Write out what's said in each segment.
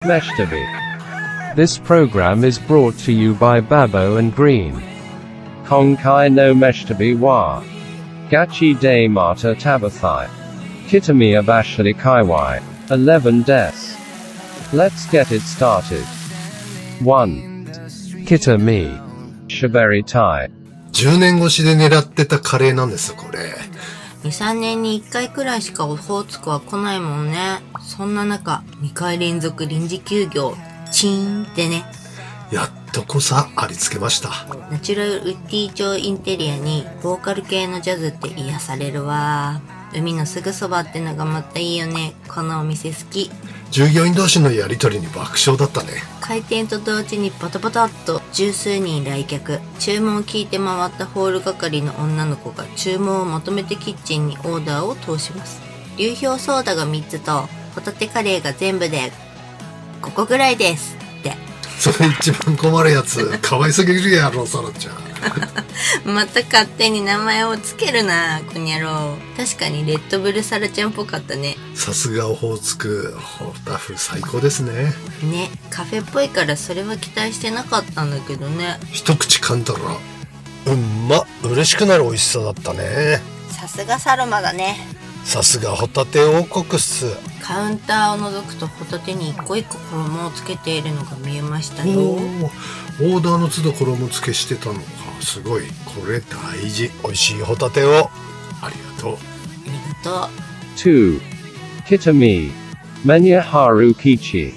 Meshtabi. This program is brought to you by Babo and Green. Konkai no Meshtabi wa. Gachi de Mata Tabathai. Kitami Abashali Kaiwai. 11 des. Let's get it started. 1. Kitami. Shaberi Tai. 10年越しで狙ってたカレーなんですよ、これ。2、3年に1回くらいしかオホーツクは来ないもんね。そんな中、2回連続臨時休業、チーンってね。やっとこさありつけました。ナチュラルウッディ調インテリアにボーカル系のジャズって癒されるわ。海のすぐそばってのがまたいいよね。このお店好き。従業員同士のやりとりに爆笑だったね。開店と同時にバタバタっと十数人来客。注文を聞いて回ったホール係の女の子が注文をまとめてキッチンにオーダーを通します。流氷ソーダが3つとホタテカレーが全部で5個ぐらいですって。それ一番困るやつ、可愛すぎるやろ、サラちゃん。また勝手に名前をつけるな、こにゃろう。確かにレッドブルサラちゃんっぽかったね。さすがオホーツク、ホタフ最高ですね。ね、カフェっぽいからそれは期待してなかったんだけどね。一口噛んだら、嬉しくなる美味しさだったね。さすがサロマだね。さすがホタテ王国っす。カウンターを覗くとホタテに一個一個衣をつけているのが見えましたよ。オーダーの都度衣付けしてたのか、すごい。これ大事。美味しいホタテをありがとう。ありがとう。 2. Kitami. Menya Haru Kichi.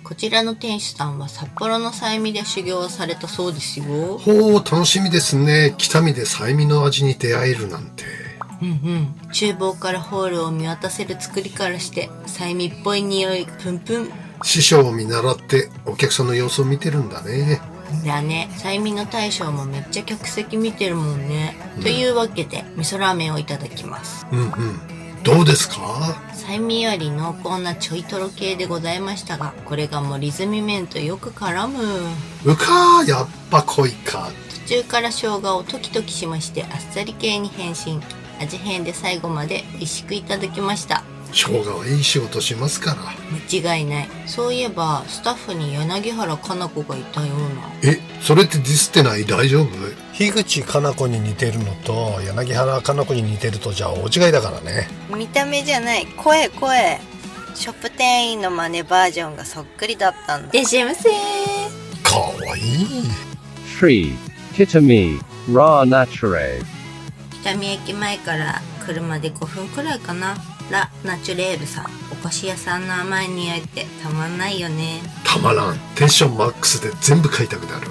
こちらの店主さんは札幌のサイミで修行をされたそうですよ。ほう、楽しみですね。北見でサイミの味に出会えるなんて。厨房からホールを見渡せる作りからしてサイミっぽい匂いプンプン師匠を見習ってお客さんの様子を見てるんだね。だね。サイミの大将もめっちゃ客席見てるもんね。というわけで味噌ラーメンをいただきます。どうですか？サイミより濃厚なちょいとろ系でございましたが、これが森炭麺とよく絡む。やっぱ濃いか。途中から生姜をトキトキしましてあっさり系に変身。味変で最後まで美味しくいただきました。生姜はいい仕事しますから。間違いない。そういえばスタッフに柳原加奈子がいたような。それってディスってない？大丈夫？樋口加奈子に似てるのと柳原加奈子に似てるとじゃあ大違いだからね。見た目じゃない、声。ショップ店員の真似バージョンがそっくりだったんだ。いらっしゃいませ。かわいい。 3. Kitami. Ra Nature. 北見駅前から車で5分くらいかな。ラ・ナチュレールさん。お菓子屋さんの甘い匂いってたまんないよね。たまらん。テンションマックスで全部買いたくなる。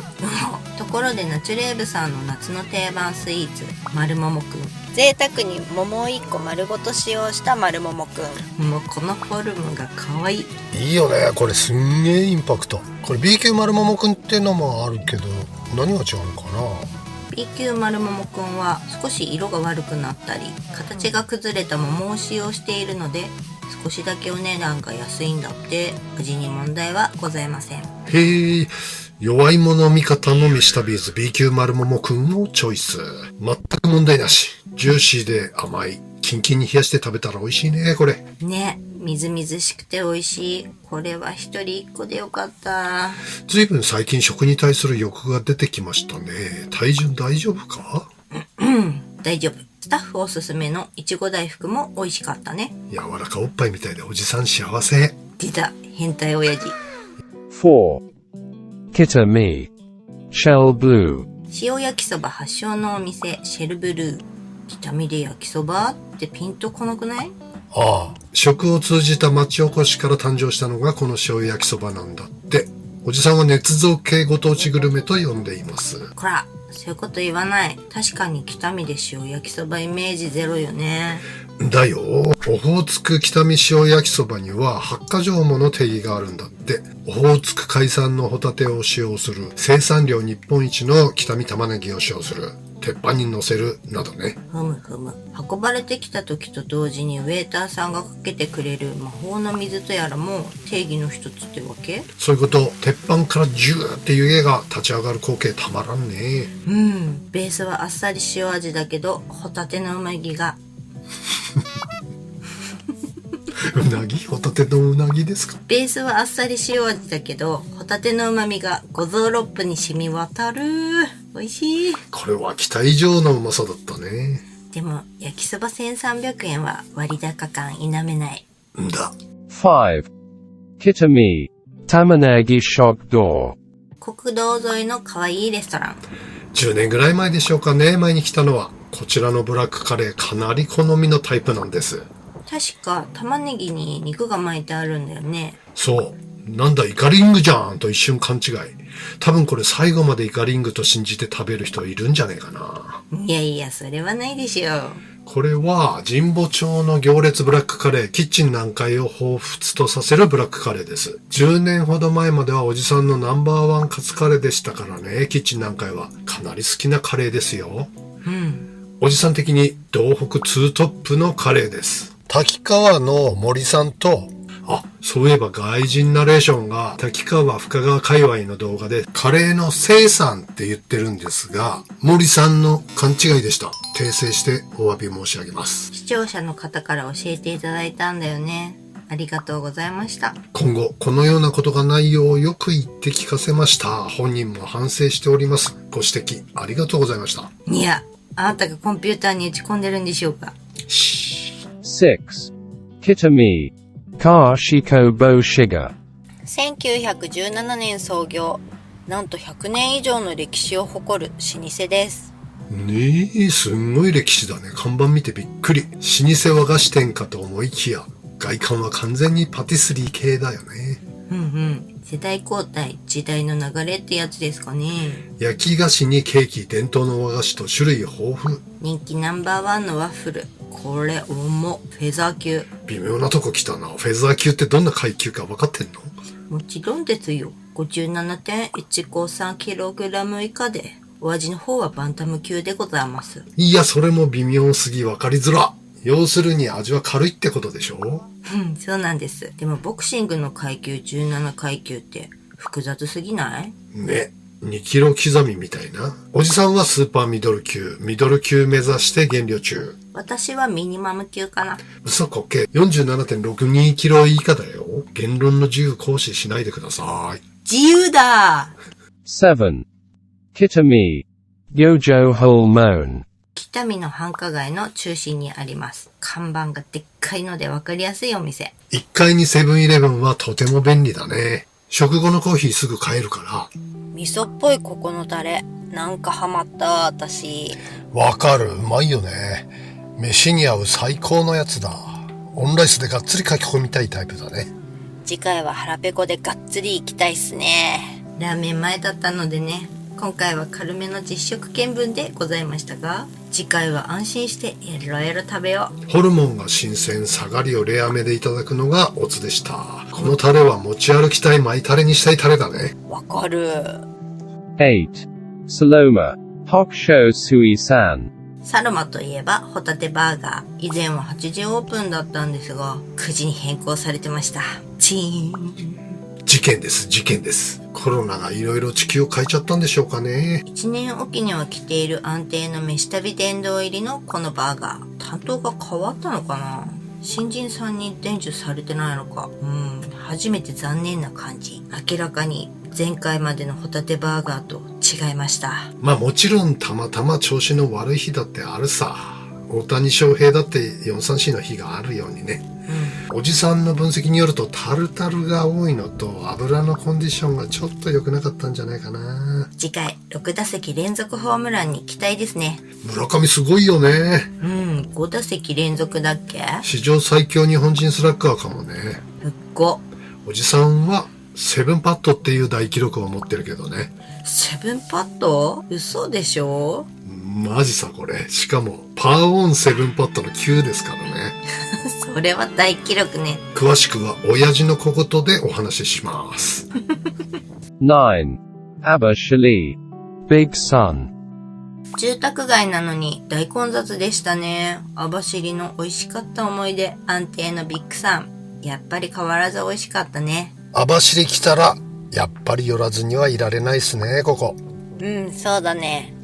ところでナチュレールさんの夏の定番スイーツ、丸桃くん。贅沢に桃を1個丸ごと使用した丸桃くん。もうこのフォルムが可愛い。いいよね。これすんげえインパクト。これ B 級丸桃くんってのもあるけど、何が違うのかな。B 級丸桃くんは少し色が悪くなったり形が崩れた桃を使用しているので少しだけお値段が安いんだって。味に問題はございません。へえ、弱い者味方のミスタービーズ B 級丸桃くんをチョイス。全く問題なし。ジューシーで甘い。キンキンに冷やして食べたら美味しいね、これ。ね、みずみずしくて美味しい。これは一人一個でよかった。ずいぶん最近食に対する欲が出てきましたね。体重大丈夫か？大丈夫。スタッフおすすめのいちご大福も美味しかったね。柔らかおっぱいみたいでおじさん幸せ。出た、変態親父。 4. Kitami. Shell Blue. 塩焼きそば発祥のお店シェルブルー。北見で焼きそばってピンとこなくない？ああ、食を通じた町おこしから誕生したのがこの塩焼きそばなんだって。おじさんは捏造系ご当地グルメと呼んでいます。こら、そういうこと言わない。確かに北見で塩焼きそばイメージゼロよね。だよ。オホーツク北見塩焼きそばには8か条もの定義があるんだって。オホーツク海産のホタテを使用する、生産量日本一の北見玉ねぎを使用する、鉄板に乗せるなどね。ふむ。運ばれてきた時と同時にウェーターさんがかけてくれる魔法の水とやらも定義の一つってわけ？そういうこと。鉄板からジューって湯気が立ち上がる光景たまらんね。ベースはあっさり塩味だけどホタテのうまみがうなぎ？ホタテのうなぎですか？ベースはあっさり塩味だけど、ホタテの旨味が五臓六腑に染み渡る。美味しい。これは期待以上のうまさだったね。でも、焼きそば1300円は割高感否めない。んだ。5. Kitami, Tamanagi Shokdo. 国道沿いの可愛いレストラン。10年ぐらい前でしょうかね、前に来たのは。こちらのブラックカレーかなり好みのタイプなんです。確か玉ねぎに肉が巻いてあるんだよね。そう。なんだイカリングじゃんと一瞬勘違い。多分これ最後までイカリングと信じて食べる人いるんじゃねえかな。いやいや、それはないでしょう。これは神保町の行列ブラックカレー、キッチン南海を彷彿とさせるブラックカレーです。10年ほど前まではおじさんのナンバーワンカツカレーでしたからね。キッチン南海はかなり好きなカレーですよ。うん。おじさん的に東北ツートップのカレーです。滝川の森さんと、そういえば外人ナレーションが滝川深川界隈の動画でカレーの生産って言ってるんですが、森さんの勘違いでした。訂正してお詫び申し上げます。視聴者の方から教えていただいたんだよね。ありがとうございました。今後このようなことがないようよく言って聞かせました。本人も反省しております。ご指摘ありがとうございました。いや、あなたがコンピューターに打ち込んでるんでしょうか。6. Kitami, Kashiko Boshiga. 1917年創業。なんと100年以上の歴史を誇る老舗です。ねえ、すんごい歴史だね。看板見てびっくり。老舗和菓子店かと思いきや、外観は完全にパティスリー系だよね。うんうん。世代交代、時代の流れってやつですかね。焼き菓子にケーキ、伝統の和菓子と種類豊富。人気ナンバーワンのワッフル。これ重フェザー級。微妙なとこ来たな。フェザー級ってどんな階級か分かってんの？もちろんですよ。57.153kg 以下で、お味の方はバンタム級でございます。いや、それも微妙すぎ分かりづら。要するに味は軽いってことでしょ？うん、そうなんです。でもボクシングの階級17階級って複雑すぎない？ね。2キロ刻みみたいな。おじさんはスーパーミドル級目指して減量中。私はミニマム級かな。嘘こけ。47.62 キロ以下だよ。言論の自由行使しないでください。自由だ。 7. Kitami, Yojo Holmone. 北見の繁華街の中心にあります。看板がでっかいので分かりやすいお店。1階にセブンイレブンはとても便利だね。食後のコーヒーすぐ買えるから。味噌っぽいここのタレ。なんかハマった私。わかる。うまいよね。飯に合う最高のやつだ。オンライスでがっつり書き込みたいタイプだね。次回は腹ペコでがっつり行きたいっすね。ラーメン前だったのでね。今回は軽めの実食見分でございましたが、次回は安心していろいろ食べよう。ホルモンが新鮮、下がりをレアめでいただくのがオツでした。このタレは持ち歩きたいマイタレにしたいタレだね。わかる。8. Saloma, Hokusho Sui-san. サロマといえばホタテバーガー。以前は8時オープンだったんですが、9時に変更されてました。チーン。事件です、事件です。コロナがいろいろ地球を変えちゃったんでしょうかね。1年おきには来ている安定の飯旅殿堂入りのこのバーガー。担当が変わったのかな？新人さんに伝授されてないのか。初めて残念な感じ。明らかに前回までのホタテバーガーと違いました。まあもちろんたまたま調子の悪い日だってあるさ。大谷翔平だって434の日があるようにね。おじさんの分析によるとタルタルが多いのと油のコンディションがちょっと良くなかったんじゃないかな。次回6打席連続ホームランに期待ですね。村上すごいよね。5打席連続だっけ？史上最強日本人スラッガーかもね。5。おじさんはセブンパットっていう大記録を持ってるけどね。セブンパット？嘘でしょ？マジさこれ。しかもパーオンセブンパットの9ですからね。それは大記録ね。詳しくは親父の小言でお話しします。9. Abba Shali, Big Sun. 住宅街なのに大混雑でしたね。網走の美味しかった思い出。安定のビッグサン。やっぱり変わらず美味しかったね。網走来たらやっぱり寄らずにはいられないっすね、ここ。そうだね。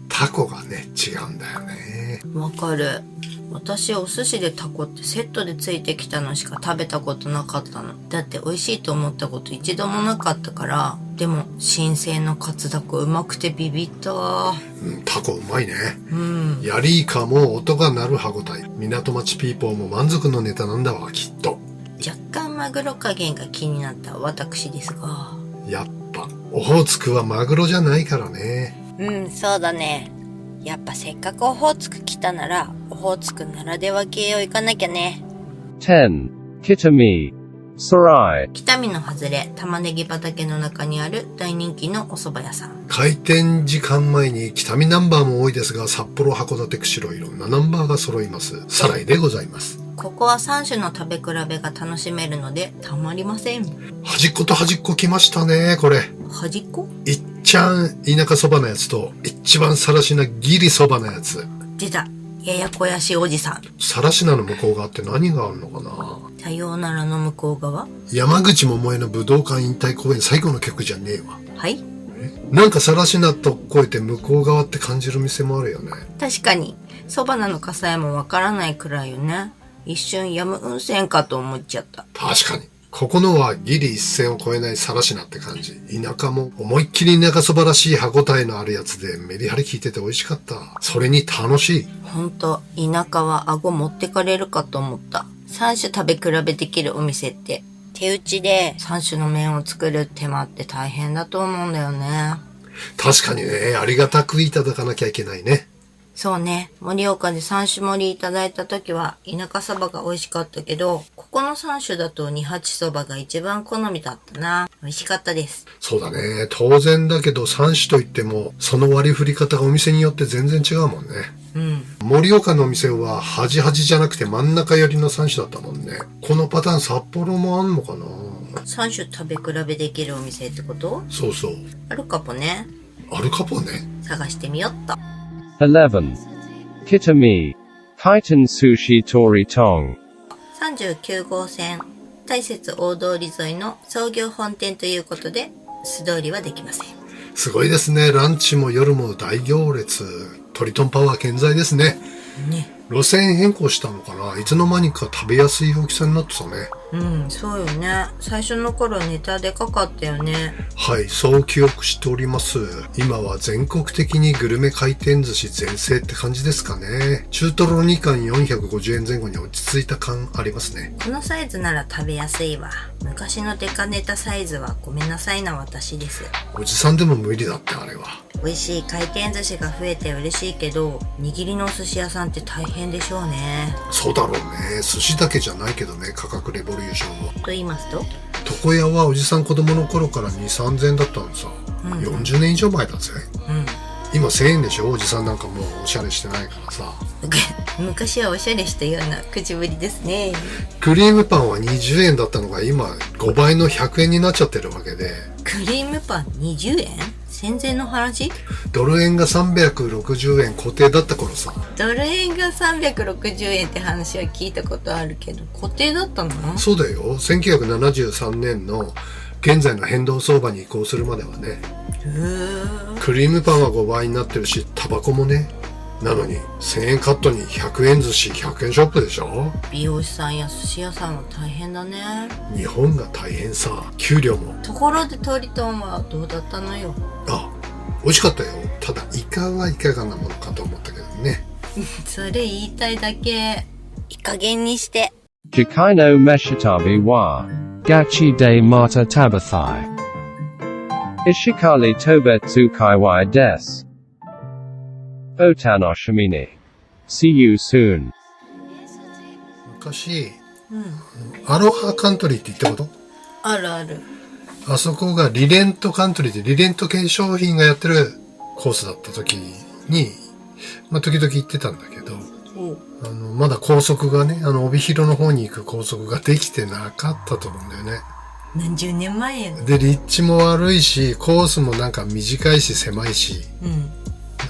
タコがね違うんだよね。わかる。私お寿司でタコってセットでついてきたのしか食べたことなかったの。だって美味しいと思ったこと一度もなかったから。でも新鮮のカツダコうまくてビビった。タコうまいね。ヤリイカも音が鳴る歯ごたえ。港町ピーポーも満足のネタなんだわ、きっと。若干マグロ加減が気になった私ですが。やっぱオホーツクはマグロじゃないからね。そうだね。やっぱせっかくオホーツク来たならオホーツクならでは系を行かなきゃね。10. Kitami Sarai。 北見の外れ玉ねぎ畑の中にある大人気のお蕎麦屋さん。開店時間前に北見ナンバーも多いですが、札幌、函館、釧路いろんなナンバーが揃います。サライでございます。ここは3種の食べ比べが楽しめるのでたまりません。端っこと端っこ来ましたね、これ。端っこ？いっちゃん田舎そばのやつと一番さらしなギリそばのやつ。出た、ややこやしいおじさん。さらしなの向こう側って何があるのかな。さようならの向こう側。山口百恵の武道館引退公演最後の曲じゃねえわ。はい。なんかさらしなと超えて向こう側って感じる店もあるよね。確かにそばなのかさえもわからないくらいよね。一瞬ヤムウンセンかと思っちゃった。確かにここのはギリ一線を越えないさらしなって感じ。田舎も思いっきり田舎そばらしい歯ごたえのあるやつでメリハリ効いてて美味しかった。それに楽しい。ほんと田舎は顎持ってかれるかと思った。3種食べ比べできるお店って手打ちで3種の麺を作る手間って大変だと思うんだよね。確かにね、ありがたくいただかなきゃいけないね。そうね、盛岡で3種盛りいただいた時は田舎そばが美味しかったけど、ここの3種だと二八そばが一番好みだったな。美味しかったです。そうだね、当然だけど3種といってもその割り振り方がお店によって全然違うもんね。盛岡のお店は端端じゃなくて真ん中寄りの3種だったもんね。このパターン札幌もあんのかな。3種食べ比べできるお店ってこと？そうそう、あるかもね。あるかもね。探してみよっと。11. Kitami Kaitan Sushi Tori Tong。 39号線大雪大通り沿いの創業本店ということで素通りはできません。すごいですね。ランチも夜も大行列。トリトンパワー健在ですね。路線変更したのかな。いつの間にか食べやすい大きさになってたね。そうよね。最初の頃ネタでかかったよね。はい、そう記憶しております。今は全国的にグルメ回転寿司全盛って感じですかね。中トロ2貫450円前後に落ち着いた感ありますね。このサイズなら食べやすいわ。昔のデカネタサイズはごめんなさいな私です。おじさんでも無理だってあれは。美味しい回転寿司が増えて嬉しいけど、握りのお寿司屋さんって大変でしょうね。そうだろうね。寿司だけじゃないけどね、価格レボリューションも。と言いますと、床屋はおじさん子供の頃から2、3000円だったのさ。40年以上前だぜ。今1000円でしょ。おじさんなんかもうおしゃれしてないからさ。昔はおしゃれしたような口ぶりですね。クリームパンは20円だったのが今5倍の100円になっちゃってるわけで。クリームパン20円？戦前の話？ドル円が360円固定だった頃さ。ドル円が360円って話は聞いたことあるけど、固定だったの？そうだよ。1973年の現在の変動相場に移行するまではね。クリームパンは5倍になってるし、タバコもね。なのに1000円カットに100円寿司100円ショップでしょ。美容師さんや寿司屋さんは大変だね。日本が大変さ。給料も。ところでトリトンはどうだったのよ。あ、美味しかったよ。ただイカはいかがなものかと思ったけどね。それ言いたいだけ。いい加減にして。Jikai no Meshitabi wa Gachi de Mata Tabathai Ishikali Tobetsu Kaiwai des Otanoshimini. See you soon. 昔、アロハカントリーって言ったこと？あるある。あそこがリレントカントリーでリレント系商品がやってるコースだった時に、時々行ってたんだけど、まだ高速がね、帯広の方に行く高速ができてなかったと思うんだよね。何十年前やね。で、立地も悪いし、コースもなんか短いし狭いし、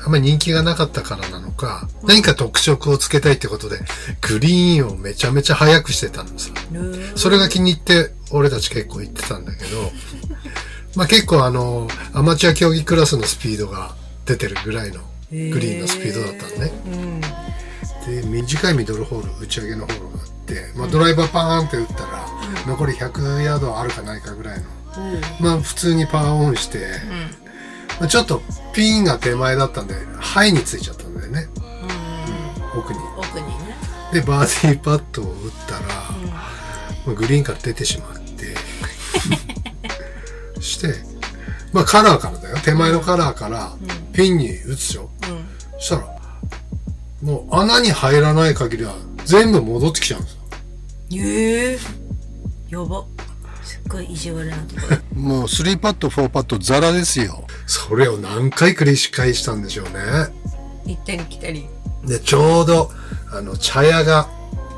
あんまり人気がなかったからなのか、何か特色をつけたいってことで、グリーンをめちゃめちゃ速くしてたのさ。それが気に入って、俺たち結構行ってたんだけど、結構アマチュア競技クラスのスピードが出てるぐらいのグリーンのスピードだったのね。で、短いミドルホール、打ち上げのホールがあって、まあ、ドライバーパーンって打ったら、残り100ヤードあるかないかぐらいの、まあ普通にパワーオンして、まあ、ちょっとピンが手前だったんで、ハイについちゃったんだよね。奥に。ね。で、バーディーパットを打ったら、まあ、グリーンから出てしまって、して、まあカラーからだよ。手前のカラーからピンに打つでしょ。そしたら、もう穴に入らない限りは全部戻ってきちゃうんですよ。やば。すっごい意地悪なところ。もう3パット、4パットザラですよ。それを何回繰り返したんでしょうね。行ったり来たり。で、ちょうど、茶屋が、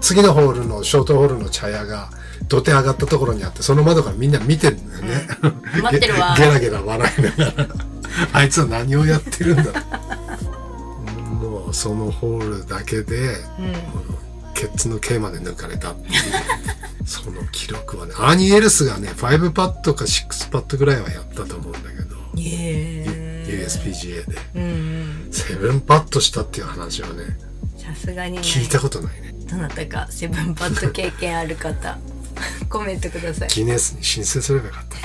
次のホールの、ショートホールの茶屋が、土手上がったところにあって、その窓からみんな見てるんだよね。待ってるわ。ゲラゲラ笑いながら。あいつは何をやってるんだ。もう、そのホールだけで、ケツの毛まで抜かれたっていう。その記録はね、アーニー・エルスがね、5パットか6パットぐらいはやったと思うんだけど、USPGA で、7パットしたっていう話はね、さすがに、ね、聞いたことないね。どなたか7パット経験ある方、コメントください。ギネスに申請すればよかったね。